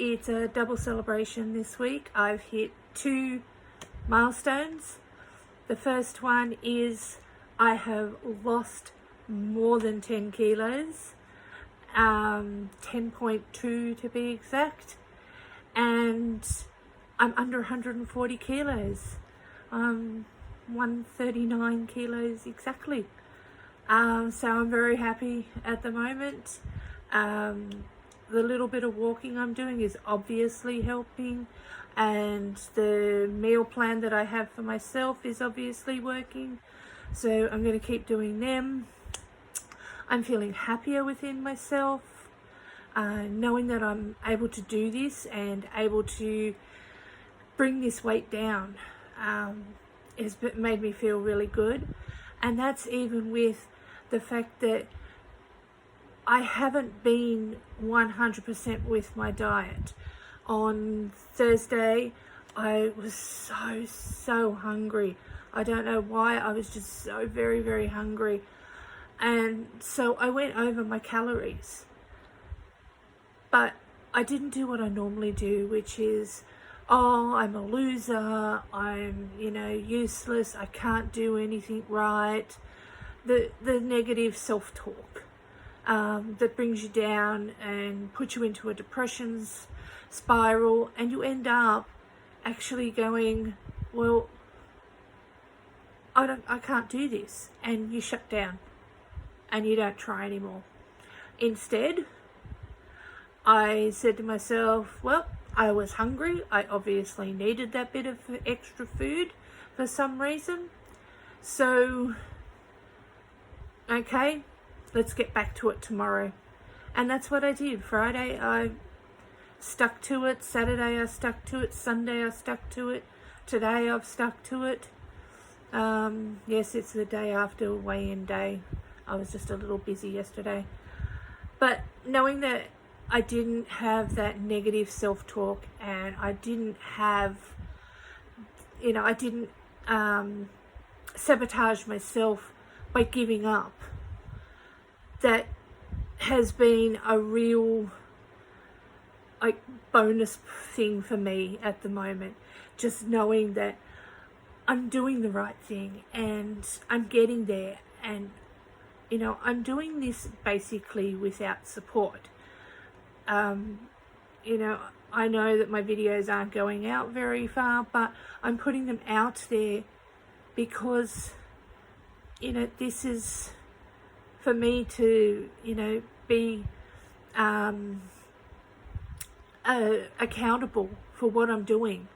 it's a double celebration this week. I've hit 2 milestones. The first one is I have lost more than 10 kilos, 10.2 to be exact, and I'm under 140 kilos. 139 kilos exactly. So I'm very happy at the moment. The little bit of walking I'm doing is obviously helping, and the meal plan that I have for myself is obviously working, so I'm going to keep doing them. I'm feeling happier within myself, knowing that I'm able to do this and able to bring this weight down. Has made me feel really good, and that's even with the fact that I haven't been 100% with my diet. On Thursday, I was so hungry. I don't know why, I was just so very hungry. And so I went over my calories. But I didn't do what I normally do, which is, oh, I'm a loser, I'm, useless, I can't do anything right. The negative self-talk that brings you down and puts you into a depression spiral, and you end up actually going, well, I can't do this, and you shut down and you don't try anymore. Instead, I said to myself, well, I was hungry, I obviously needed that bit of extra food for some reason, so okay, let's get back to it tomorrow. And that's what I did. Friday I stuck to it, Saturday I stuck to it, Sunday I stuck to it, today I've stuck to it. Yes, it's the day after weigh-in day. I was just a little busy yesterday. But knowing that I didn't have that negative self-talk, and I didn't have, I didn't sabotage myself by giving up, that has been a real bonus thing for me at the moment. Just knowing that I'm doing the right thing and I'm getting there, and I'm doing this basically without support. I know that my videos aren't going out very far, but I'm putting them out there because this is for me to be accountable for what I'm doing.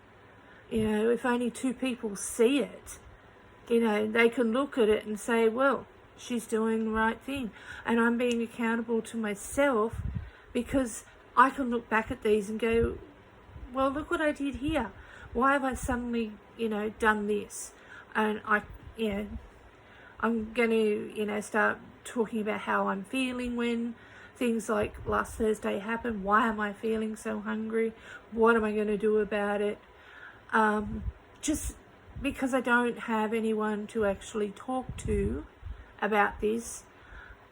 If only 2 people see it, they can look at it and say, well, she's doing the right thing, and I'm being accountable to myself, because I can look back at these and go, well, look what I did here. Why have I suddenly done this? And I'm going to start talking about how I'm feeling when things like last Thursday happened. Why am I feeling so hungry? What am I going to do about it? Just because I don't have anyone to actually talk to about this,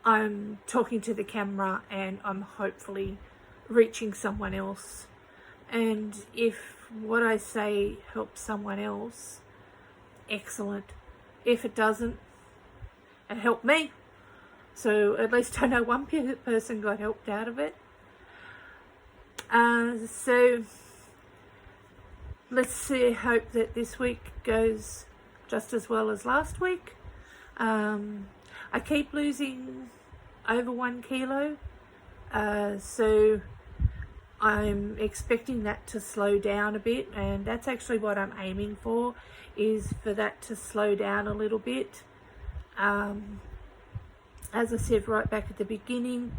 I'm talking to the camera, and I'm hopefully reaching someone else. And if what I say helps someone else, excellent. If it doesn't, it helped me. So at least I know one person got helped out of it. So let's hope that this week goes just as well as last week. I keep losing over 1 kilo, so I'm expecting that to slow down a bit, and that's actually what I'm aiming for, is for that to slow down a little bit. As I said right back at the beginning,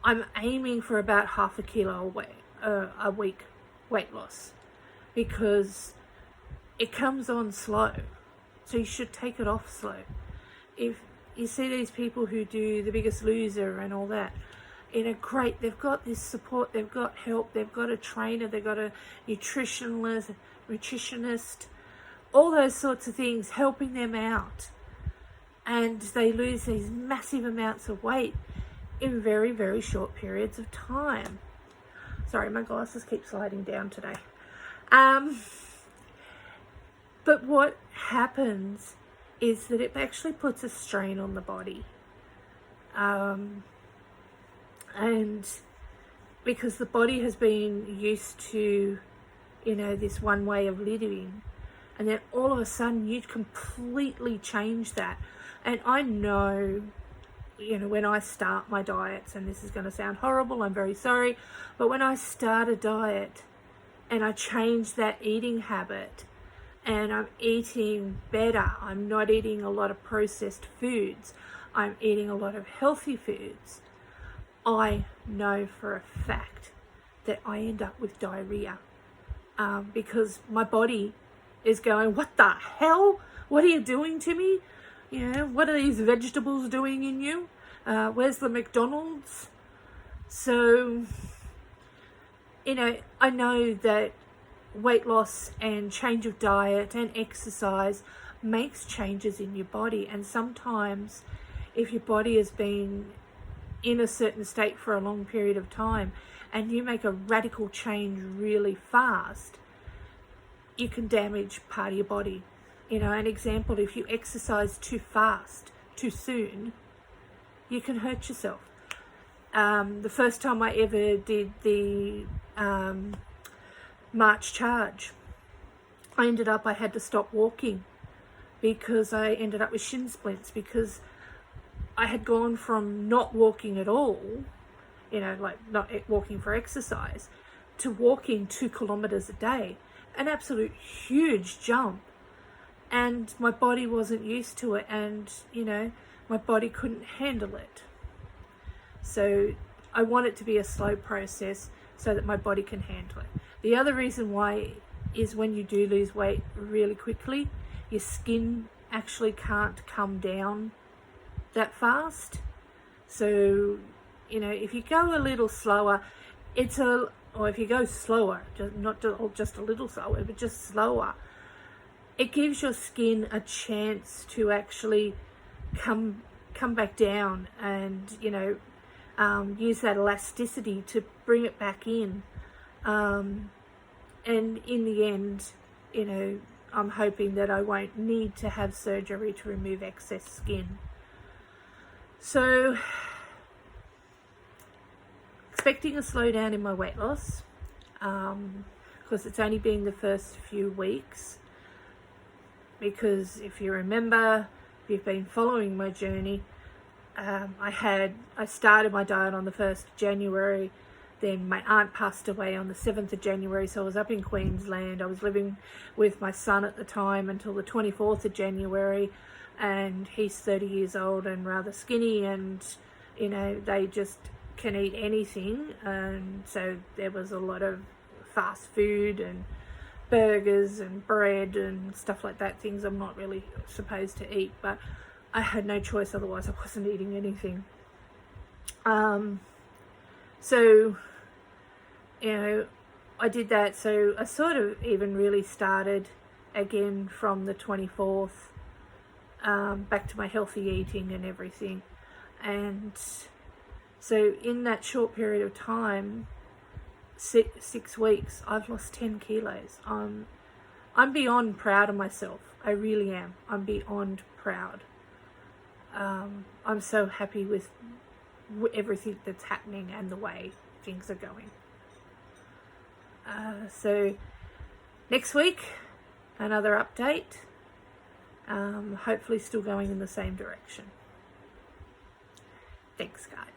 I'm aiming for about 0.5 kilo a week weight loss, because it comes on slow, so you should take it off slow. If you see these people who do The Biggest Loser and all that, great, they've got this support, they've got help, they've got a trainer, they've got a nutritionist, all those sorts of things helping them out, and they lose these massive amounts of weight in very short periods of time. Sorry, my glasses keep sliding down today. But what happens is that it actually puts a strain on the body. And because the body has been used to, this one way of living, and then all of a sudden you completely change that. And I know, when I start my diets, and this is going to sound horrible, I'm very sorry, but when I start a diet and I change that eating habit and I'm eating better, I'm not eating a lot of processed foods, I'm eating a lot of healthy foods, I know for a fact that I end up with diarrhea, because my body is going, what the hell? What are you doing to me? What are these vegetables doing in you? Where's the McDonald's? So, I know that weight loss and change of diet and exercise makes changes in your body. And sometimes if your body has been in a certain state for a long period of time and you make a radical change really fast, you can damage part of your body. An example, if you exercise too fast, too soon, you can hurt yourself. The first time I ever did the March charge, I had to stop walking because I ended up with shin splints, because I had gone from not walking at all, like not walking for exercise, to walking 2 kilometers a day, an absolute huge jump. And my body wasn't used to it, and my body couldn't handle it. So I want it to be a slow process so that my body can handle it. The other reason why is when you do lose weight really quickly, your skin actually can't come down that fast. So if you go a little slower, or if you go slower, not just a little slower, but just slower, it gives your skin a chance to actually come back down and use that elasticity to bring it back in, and in the end, I'm hoping that I won't need to have surgery to remove excess skin. So expecting a slowdown in my weight loss, because it's only been the first few weeks. Because if you remember, if you've been following my journey, I started my diet on the 1st of January, then my aunt passed away on the 7th of January, so I was up in Queensland. I was living with my son at the time until the 24th of January, and he's 30 years old and rather skinny, and they just can eat anything, and so there was a lot of fast food and burgers and bread and stuff like that, things I'm not really supposed to eat, but I had no choice, otherwise I wasn't eating anything. So I did that. So I sort of even really started again from the 24th, back to my healthy eating and everything. And so in that short period of time, 6 weeks, I've lost 10 kilos. I'm beyond proud of myself. I really am. I'm beyond proud. I'm so happy with everything that's happening and the way things are going. So next week, another update. Hopefully still going in the same direction. Thanks, guys.